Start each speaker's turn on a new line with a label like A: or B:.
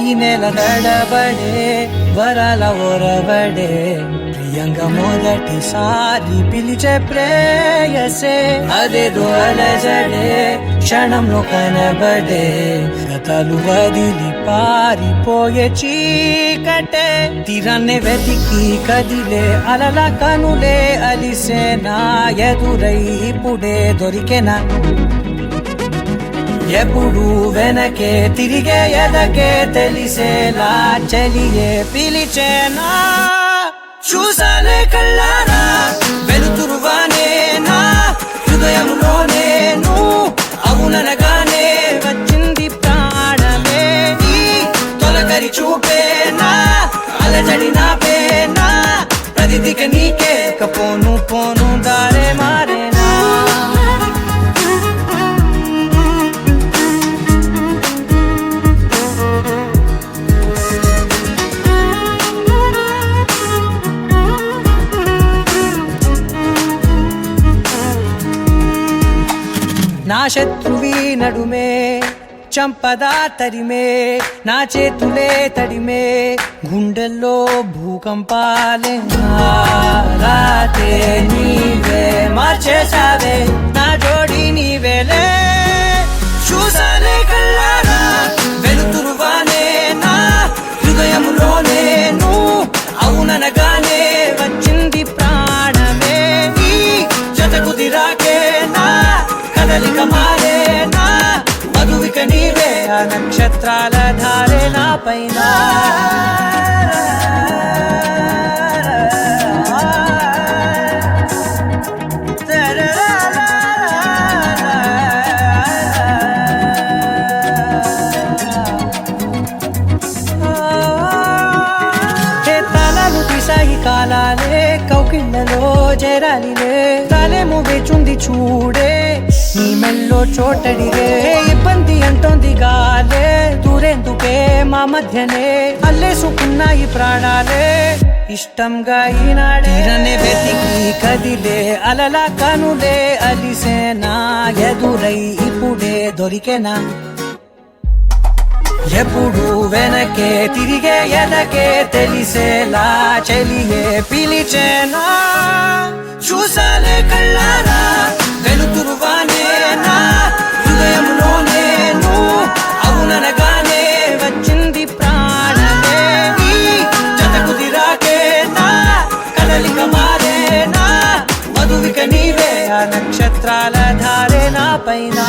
A: ఈ నెల నడబడే వరాల ఒరబడే ప్రియంగా మొదటిసారి పిలిచే ప్రేయసే అదేదో అలజడే క్షణంలో కనబడే గతాలు వదిలి పారిపోయే చీకటే తీరాన్నే వెతికి కదిలే అలల కనులే అలిసే నా ఎదురై ఇప్పుడే దొరికెనా ఎప్పుడు వెనకే తిరిగే ఎదకే తెలిసేలా చలియే పిలిచేనా చూసాలే కళ్ళారా వెలుతురువానే నా హృదయంలో నేను అవుననగానే వచ్చింది ప్రాణమే ఈ తొలకరి చూపేనా అలజడి నా పేనా ప్రతిదిక నీకే పోను పోను దారే మారేనా నా శత్రువి నడుమే చంపదా తరిమే నా చేతులే తడిమే గుండెల్లో భూకంపాలే రాతే నీవే మార్చేసావే నా జోడి నీవేలే చూసాలే కళ్ళారా వెలుతురువానే నా హృదయములో నేను అవుననగానే వచ్చింది ప్రాణమే ఈ జతకు దిరాకే నా కదలిక మారేనా మధువిక నీవే ఆ నక్షత్రాల ధారే నా పైన తలలు తీసాయి కాలాలే కౌకిళ్ళలో చేరాలిలే తలేమో వేచుంది చూడే నీ మెల్లో చోటడిగే ఇబ్బంది అంటోంది గాలే దూరేందుకే మా మధ్యనే అల్లేసుకున్నాయి ప్రాణాలే ఇష్టంగా ఈనాడే వెతికి కదిలే అలల కనులే అలిసేనా ఎదురై ఇప్పుడే దొరికెనా ఎప్పుడు వెనకే తిరిగే ఎదకే తెలిసేలా చలియే పిలిచేనా చూసాలే కళ్ళారా వెలుతురువానే నా హృదయంలో నేను అవుననగానే వచ్చింది ప్రాణమే ఈ జతకు దిరాకే నా కదలిక మారేనా మధువిక నీవే ఆ నక్షత్రాల ధారే నా పైన